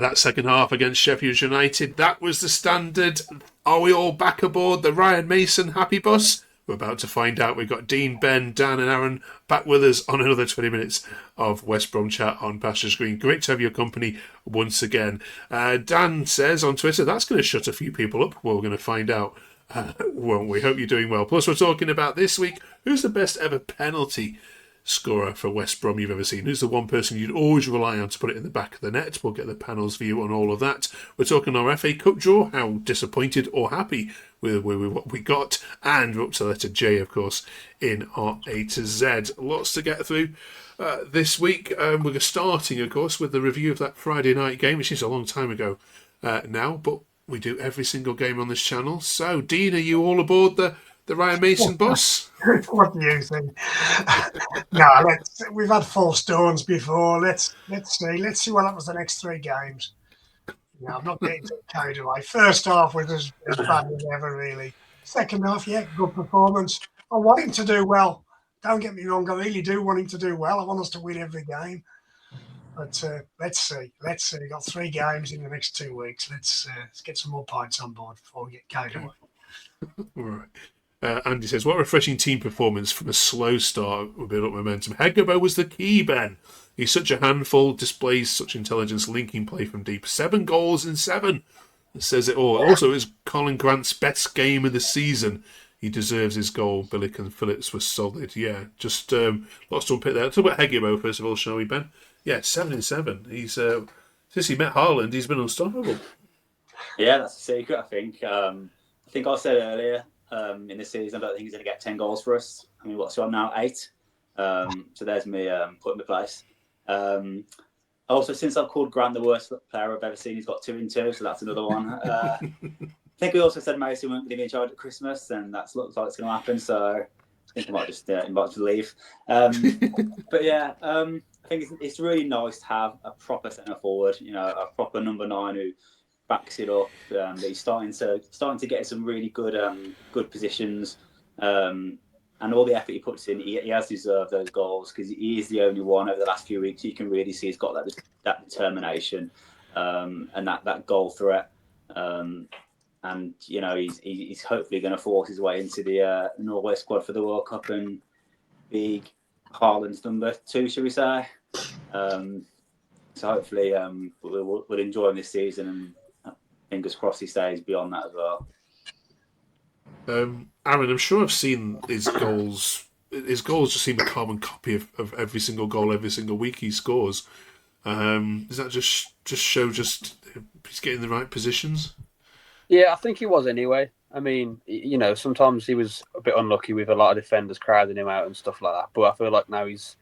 That second half against Sheffield United, that was the standard. Are we all back aboard the Ryan Mason happy bus? We're about to find out. We've got Dean, Ben, Dan and Aaron back with us on another 20 minutes of West Brom chat on Pastures Green. Great to have your company once again. Dan says on Twitter, that's going to shut a few people up. Well, we're going to find out, won't we? Hope you're doing well. Plus, we're talking about this week, who's the best ever penalty scorer for West Brom you've ever seen? Who's the one person you'd always rely on to put it in the back of the net? We'll get the panel's view on all of that. We're talking our FA Cup draw, how disappointed or happy with what we got, and we're up to the letter J, of course, in our A to Z. Lots to get through this week. We're starting, of course, with the review of that Friday night game, which is a long time ago now, but we do every single game on this channel. So, Dean, are you all aboard the Ryan Mason bus? What do you think? No, we've had 4 stones before. Let's see what happens the next 3 games. No, I'm not getting too carried away. First half was as bad as ever, really. Second half, yeah, good performance. I want him to do well. Don't get me wrong, I really do want him to do well. I want us to win every game. But let's see. We've got 3 games in the next 2 weeks. Let's get some more pints on board before we get carried away. All right. Andy says, what a refreshing team performance from a slow start with build up momentum. Heggebo was the key, Ben. He's such a handful, displays such intelligence, linking play from deep. 7 goals in 7. It says it all. Also, it was Colin Grant's best game of the season. He deserves his goal. Billick and Phillips were solid. Yeah, just lots to unpick there. Let's talk about Heggebo first of all, shall we, Ben? Yeah, 7 in 7. He's since he met Haaland, he's been unstoppable. Yeah, that's the secret, I think. I think I said earlier in the season, I don't think he's going to get 10 goals for us. I mean, what's on now? 8. So there's me putting my place. Also, since I've called Grant the worst player I've ever seen, he's got 2 in 2, so that's another one. I think we also said Mason won't be in charge at Christmas, and that looks like it's going to happen. So I think I might just invite to leave. But yeah, I think it's really nice to have a proper centre forward, a proper number 9 who backs it up. That he's starting to get some really good positions. And all the effort he puts in, he has deserved those goals because he is the only one over the last few weeks you can really see he's got that determination and that goal threat. And he's hopefully going to force his way into the Norway squad for the World Cup and be Haaland's number 2, shall we say? So hopefully we'll enjoy him this season, and fingers crossed he stays beyond that as well. Aaron, I'm sure I've seen his goals. His goals just seem a carbon copy of every single goal, every single week he scores. Does that just show he's getting the right positions? Yeah, I think he was anyway. I mean, sometimes he was a bit unlucky with a lot of defenders crowding him out and stuff like that. But I feel like now he's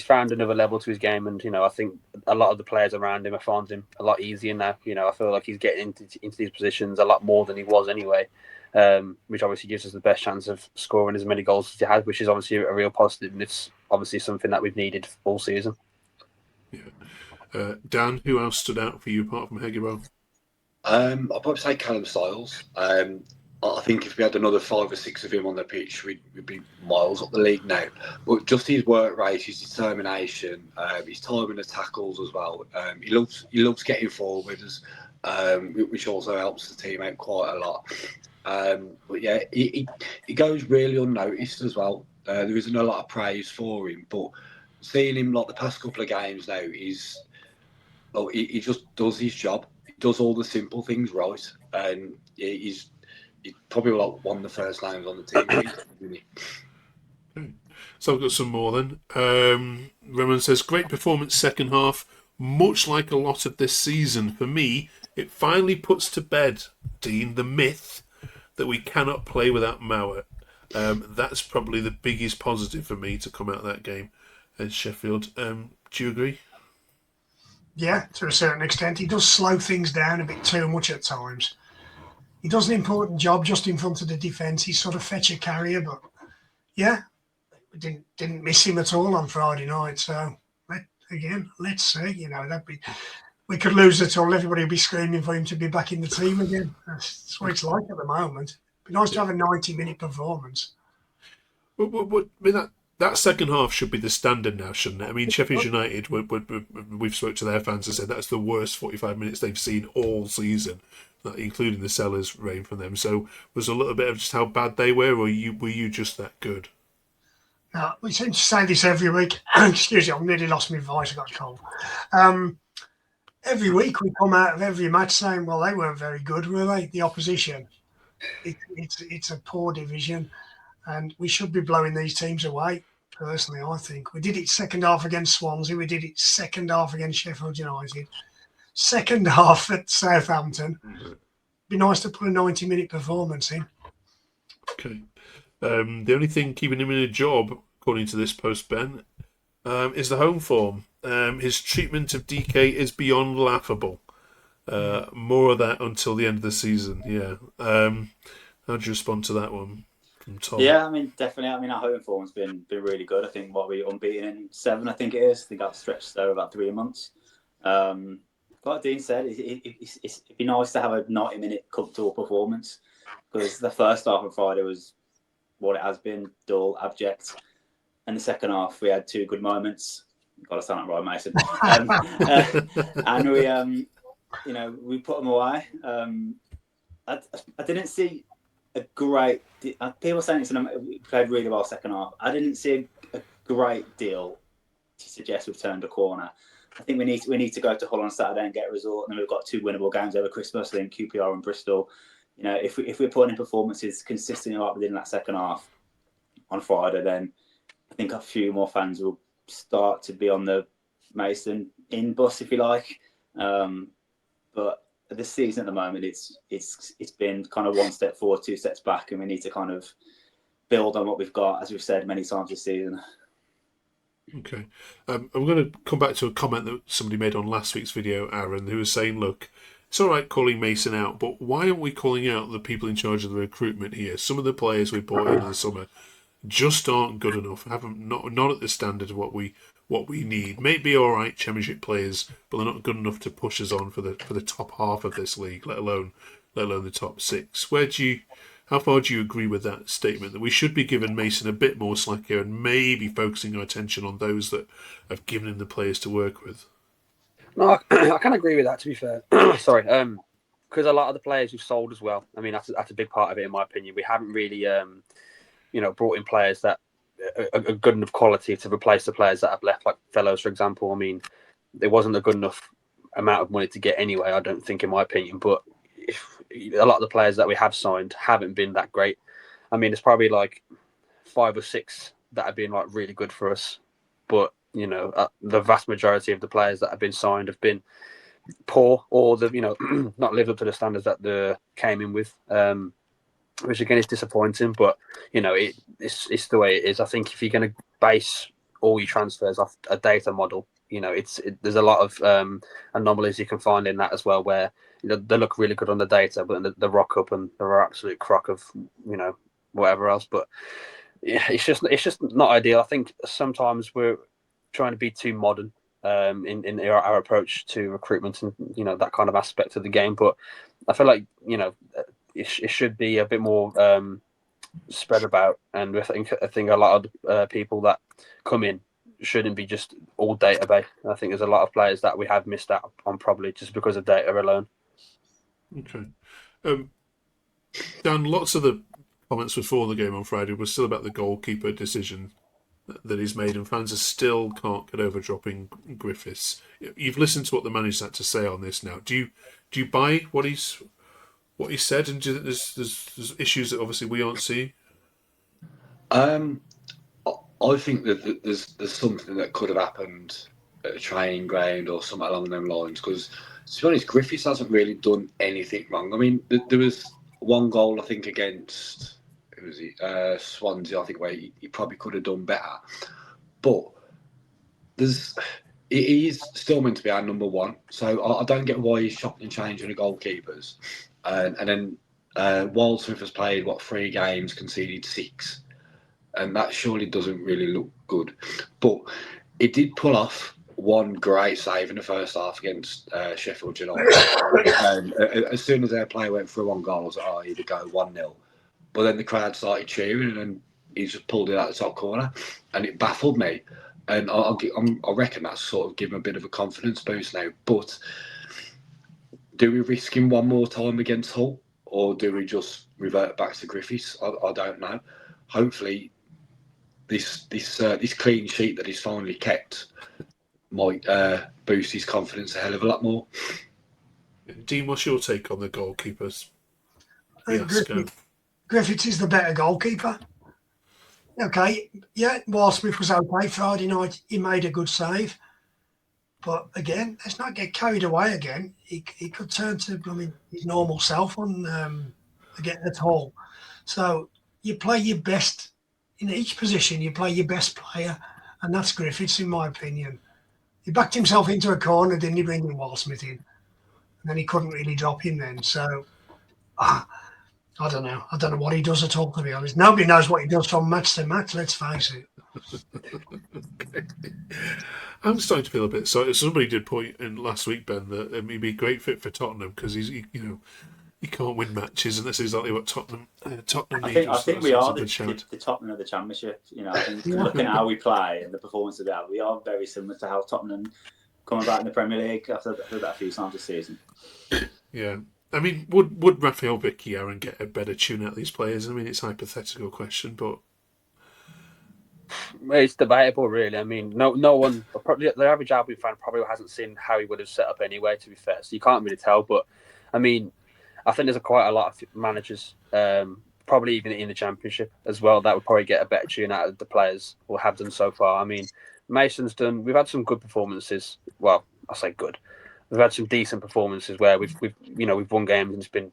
found another level to his game, and I think a lot of the players around him are finding him a lot easier now. I feel like he's getting into these positions a lot more than he was anyway. Which obviously gives us the best chance of scoring as many goals as he has, which is obviously a real positive, and it's obviously something that we've needed all season. Yeah. Dan, who else stood out for you apart from Heggebo? I'd probably say Callum Styles. I think if we had another 5 or 6 of him on the pitch, we'd be miles up the league now. But just his work rate, his determination, his timing the tackles as well. He loves getting forwards, which also helps the team out quite a lot. But yeah, he goes really unnoticed as well. There isn't a lot of praise for him, but seeing him like the past couple of games now, he just does his job. He does all the simple things right, and he's probably like one of the first names on the team. Really. So I've got some more then. Roman says, great performance second half, much like a lot of this season. For me, it finally puts to bed, Dean, the myth that we cannot play without Mowat. That's probably the biggest positive for me to come out of that game at Sheffield. Do you agree? Yeah, to a certain extent. He does slow things down a bit too much at times. He does an important job just in front of the defence. He's sort of fetcher carrier, but yeah, we didn't miss him at all on Friday night. So let's see. We could lose it all. Everybody would be screaming for him to be back in the team again. That's what it's like at the moment. It'd be nice to have a 90-minute performance. But that second half should be the standard now, shouldn't it? I mean, Sheffield United, we've spoke to their fans and said that's the worst 45 minutes they've seen all season, including the Sellers reign from them. So was a little bit of just how bad they were, or were you just that good? We seem to say this every week. Excuse me, I've nearly lost my voice. I got a cold. Every week we come out of every match saying, well, they weren't very good, were they? The opposition. It's a poor division, and we should be blowing these teams away. Personally, I think we did it second half against Swansea. We did it second half against Sheffield United. Second half at Southampton. Be nice to put a 90-minute performance in. Okay. The only thing keeping him in a job, according to this post, Ben, is the home form. His treatment of DK is beyond laughable. More of that until the end of the season. Yeah. How do you respond to that one from Tom? Yeah, I mean, definitely. I mean, our home form's been really good. I think what we unbeaten in 7, I think it is. I think I've stretched there about 3 months. Like Dean said, it'd be nice to have a 90-minute comfortable performance, because the first half of Friday was what it has been, dull, abject. And the second half, we had 2 good moments. Got to sound like Ryan Mason. And we put them away. I didn't see a great. People saying we played really well second half. I didn't see a great deal to suggest we've turned a corner. I think we need to go to Hull on Saturday and get a result, and then we've got 2 winnable games over Christmas, then QPR and Bristol. If we're putting in performances consistently like we did in that second half on Friday, then I think a few more fans will start to be on the Mason in bus, if you like. But this season at the moment, it's been kind of 1 step forward, 2 steps back, and we need to kind of build on what we've got, as we've said many times this season. Okay. I'm going to come back to a comment that somebody made on last week's video, Aaron, who was saying, look, it's all right calling Mason out, but why aren't we calling out the people in charge of the recruitment here? Some of the players we brought in the summer just aren't good enough, not at the standard of what we need. Maybe all right Championship players, but they're not good enough to push us on for the top half of this league, let alone the top 6. How far do you agree with that statement, that we should be giving Mason a bit more slack here and maybe focusing our attention on those that have given him the players to work with? No, I can agree with that, to be fair. Sorry. Because a lot of the players we've sold as well, I mean, that's a big part of it, in my opinion. We haven't really, brought in players that are good enough quality to replace the players that have left, like Fellows, for example. I mean, there wasn't a good enough amount of money to get anyway, I don't think, in my opinion. But a lot of the players that we have signed haven't been that great. I mean, there's probably like 5 or 6 that have been like really good for us. But, the vast majority of the players that have been signed have been poor, or not lived up to the standards that they came in with. Which again is disappointing, but it's the way it is. I think if you're going to base all your transfers off a data model, there's a lot of anomalies you can find in that as well, where they look really good on the data, but they rock up and they're an absolute crock of whatever else. But yeah, it's just not ideal. I think sometimes we're trying to be too modern in our approach to recruitment and that kind of aspect of the game. But I feel like it should be a bit more spread about, and I think a lot of people that come in shouldn't be just all database. I think there's a lot of players that we have missed out on, probably just because of data alone. Okay. Dan, lots of the comments before the game on Friday were still about the goalkeeper decision that he's made, and fans still can't get over dropping Griffiths. You've listened to what the manager's had to say on this now. Do you buy what he said, and do you think there's issues that obviously we aren't seeing? I think that there's something that could have happened at a training ground or something along those lines, because to be honest, Griffiths hasn't really done anything wrong. I mean, there was one goal, I think, against Swansea, I think, where he probably could have done better. But he is still meant to be our number 1, so I don't get why he's chopping and changing the goalkeepers. And then Waldsmith has played 3 games, conceded 6, and that surely doesn't really look good. But it did pull off one great save in the first half against Sheffield United. And as soon as their player went through 1 goal, I was like, oh, here we go, 1-0. But then the crowd started cheering, and he's just pulled it out the top corner, and it baffled me. And I reckon that's sort of given him a bit of a confidence boost now. But do we risk him one more time against Hull, or do we just revert back to Griffiths? I don't know. Hopefully, this clean sheet that he's finally kept might boost his confidence a hell of a lot more. Dean, what's your take on the goalkeepers? I think Griffiths is the better goalkeeper. Okay, yeah, Walsmith was okay Friday night. He made a good save. But again, let's not get carried away again. He could turn to his normal self on again at all. So you play your best in each position. You play your best player, and that's Griffiths, in my opinion. He backed himself into a corner, didn't he, bringing Walsmith in? And then he couldn't really drop him then. So I don't know. I don't know what he does at all, to be honest. Nobody knows what he does from match to match, let's face it. Okay. I'm starting to feel a bit sorry. Somebody did point in last week, Ben, that he'd be a great fit for Tottenham because he can't win matches, and that's exactly what Tottenham need. I think we are the Tottenham of the Championship. I think looking at how we play and the performances we are very similar to how Tottenham come about in the Premier League. I've said that a few times this season. Yeah. I mean, would Raphael Aaron get a better tune out of these players? I mean, it's a hypothetical question, but it's debatable, really. I mean, no one, probably the average Albion fan probably hasn't seen how he would have set up anyway, to be fair. So you can't really tell. But I mean, I think there's quite a lot of managers, probably even in the Championship as well, that would probably get a better tune out of the players or have done so far. I mean, Mason's done. We've had some good performances. Well, I say good. We've had some decent performances where we've won games and it's been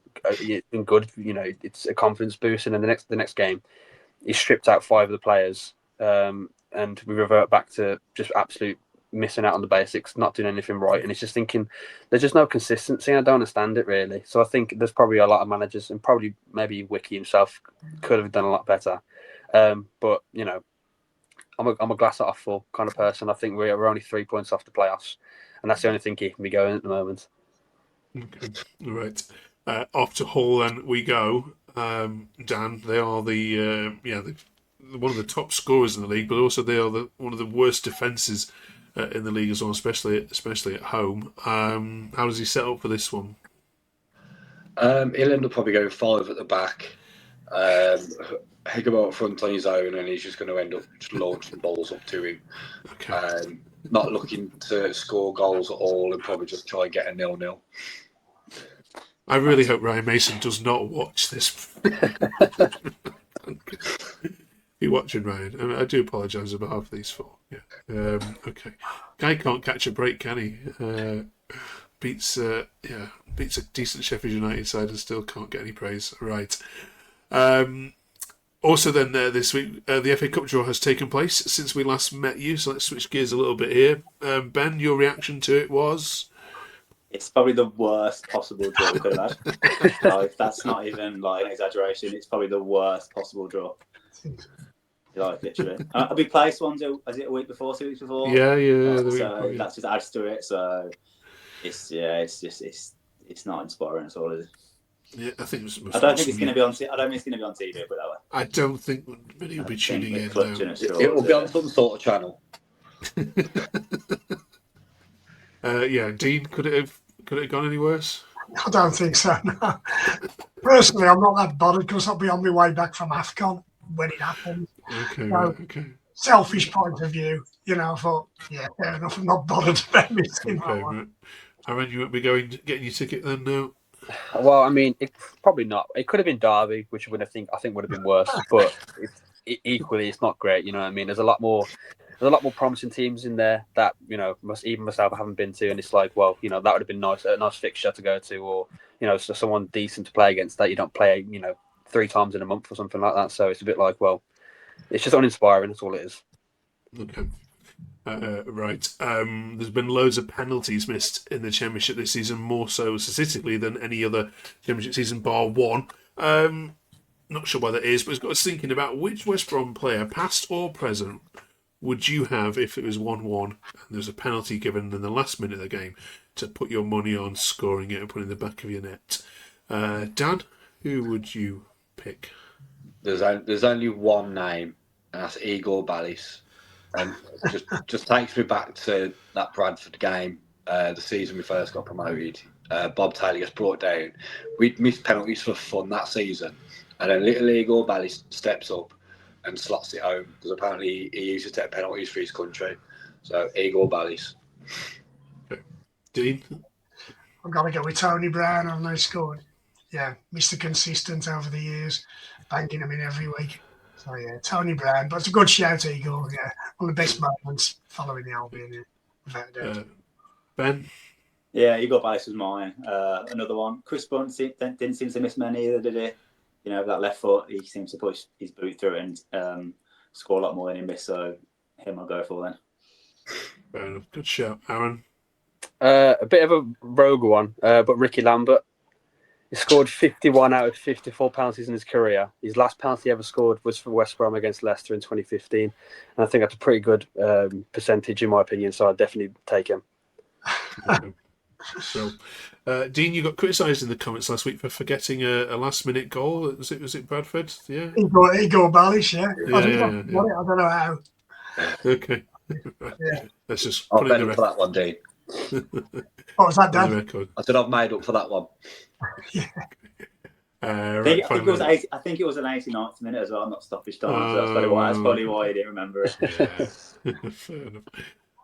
good. It's a confidence boost. And then the next game, he stripped out 5 of the players, and we revert back to just absolute missing out on the basics, not doing anything right. And it's just thinking there's just no consistency. I don't understand it really. So I think there's probably a lot of managers, and probably maybe Wiki himself could have done a lot better. But I'm a glass half full kind of person. I think we're only 3 points off the playoffs, and that's the only thing keeping me going at the moment. Okay, all right. Off to Hull, then we go. Dan, they are one of the top scorers in the league, but also they are one of the worst defences in the league as well, especially at home. How does he set up for this one? He'll end up probably going 5 at the back. Heggebo up front on his own, and he's just going to end up just launching balls up to him. Okay. Not looking to score goals at all, and probably just try and get a 0-0. I really hope Ryan Mason does not watch this. You watching, Ryan? I mean, I do apologise on behalf of these 4. Yeah. Okay. Guy can't catch a break, can he? Beats a decent Sheffield United side and still can't get any praise. Right. Also, then this week, the FA Cup draw has taken place since we last met you. So let's switch gears a little bit here. Ben, your reaction to it was? It's probably the worst possible draw we could have had. That's not even an exaggeration. It's probably the worst possible draw. Literally. We placed one, was it a week before, 2 weeks before? Yeah. So that just adds to it. So it's not inspiring at all, is it? Yeah, I think I don't think it's going to be on. I don't think it's going to be on TV. Put it that way. I don't think many will be tuning in. It will be on some sort of channel. Dean, could it have gone any worse? I don't think so. No. Personally, I'm not that bothered because I'll be on my way back from AFCON when it happens. Okay, so, okay. Selfish point of view, I thought, yeah, fair enough. I'm not bothered about missing that one. Right. Aaron, you won't be getting your ticket then, no? Well, I mean, probably not. It could have been Derby, which I think would have been worse. But equally, it's not great. You know what I mean? There's a lot more promising teams in there that even myself I haven't been to, and it's like, well, that would have been a nice fixture to go to, or so someone decent to play against that you don't play 3 times in a month or something like that. So it's a bit like, well, it's just uninspiring. That's all it is. Okay. Right. There's been loads of penalties missed in the Championship this season, more so statistically than any other Championship season, bar one. Not sure why that is, but it's got us thinking about which West Brom player, past or present, would you have if it was 1-1 and there's a penalty given in the last minute of the game to put your money on scoring it and putting it in the back of your net? Dan, who would you pick? there's only one name, and that's Igor Ballis, and just takes me back to that Bradford game, the season we first got promoted. Bob Taylor gets brought down. We'd missed penalties for fun that season, and then little Igor Ballis steps up and slots it home because apparently he used to take penalties for his country. So Igor Ballis. Dean? I've got to go with Tony Brown on those scored. Yeah, Mr. Consistent over the years, banking him in every week. So yeah, Tony Brown. But it's a good shout, Igor. Yeah, one of the best moments following the Albion. Yeah, without a doubt. Ben? Yeah, Igor Ballis was mine. Another one. Chris Bunt didn't seem to miss many either, did he? You know, that left foot, he seems to push his boot through it and score a lot more than he missed. So him I'll go for then. Fair enough. Good shout. Aaron? A bit of a rogue one, but Ricky Lambert. He scored 51 out of 54 penalties in his career. His last penalty he ever scored was for West Brom against Leicester in 2015. And I think that's a pretty good percentage in my opinion, so I'd definitely take him. So, Dean, you got criticised in the comments last week for forgetting a last-minute goal. Was it Bradford? Yeah. Igor Ballis, yeah. Yeah. I don't know how. Okay. Yeah. Let's just I'll put it bet in the up for that one, Dean. What was that, on Dan? the record. I said I've made up for that one. Yeah. I think it was an 89th minute as well, not stoppage time. So that's probably why I didn't remember it. Yeah. Fair enough.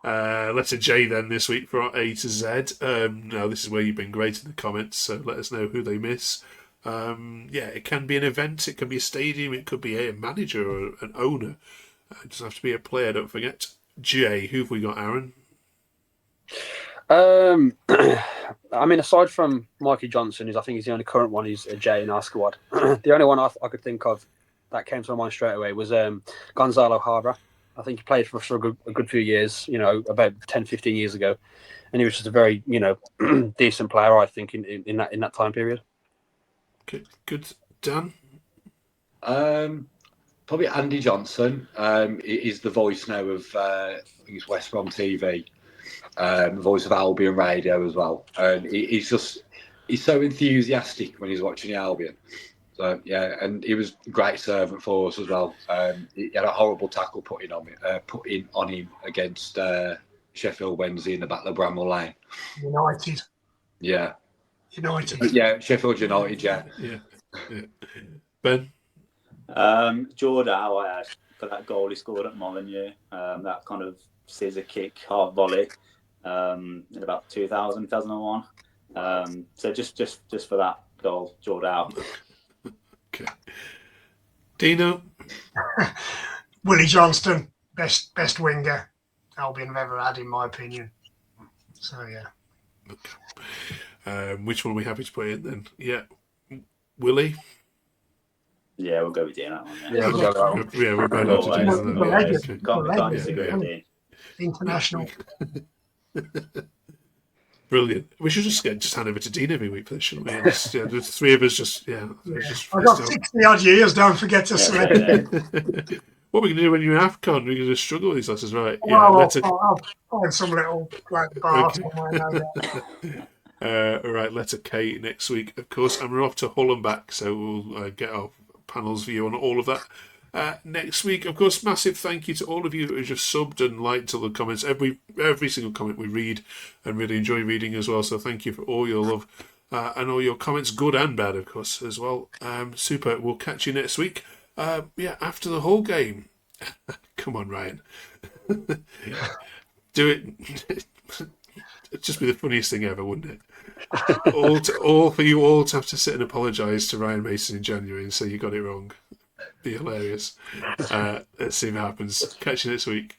Letter J then this week for our A to Z. Now this is where you've been great in the comments, so let us know who they miss. It can be an event, it can be a stadium, it could be a manager or an owner. It doesn't have to be a player, don't forget. J, who have we got, Aaron? I mean, aside from Mikey Johnson, who's I think he's the only current one who's a J in our squad, the only one I could think of that came to my mind straight away was Gonzalo Harbra. I think he played for us for a good few years, about 10, 15 years ago. And he was just a very, decent player, I think, in that time period. Good. Dan? Probably Andy Johnson. Is the voice now of I think it's West Brom TV, voice of Albion Radio as well. And he's so enthusiastic when he's watching the Albion. So yeah, and he was a great servant for us as well. He had a horrible tackle put in on him against Sheffield Wednesday in the Battle of Bramall Lane. United. Yeah. United. Yeah, Sheffield United. Yeah. Ben? Jordan, I had for that goal he scored at Molineux, that kind of scissor kick, half volley, in about 2001. So just for that goal, Jordan. Okay. Dino? Willie Johnston, best winger Albion have ever had, in my opinion. So yeah. Okay. Which one are we happy to put in then? Yeah. Willie? Yeah, we'll go with Dean on that one. Yeah, we'll go with that one. Yeah, we're both out to Dean on that. Can't disagree with Dean. International. Brilliant. We should just hand over to Dean every week for this, shouldn't we? The three of us just. I've got 60 odd years, don't forget to select. What are we going to do when you're in AFCON? We're going to struggle with these lessons, right? I'll find some little bar somewhere. All right, letter K next week, of course, and we're off to Hull and back, so we'll get our panel's view on all of that next week. Of course, massive thank you to all of you who just subbed and liked all the comments. Every single comment we read and really enjoy reading as well, so thank you for all your love and all your comments, good and bad, of course, as well. Super. We'll catch you next week. After the whole game. Come on, Ryan. Do it. It'd just be the funniest thing ever, wouldn't it? all for you all to have to sit and apologise to Ryan Mason in January and say you got it wrong. Be hilarious. Let's see what happens. Catch you next week.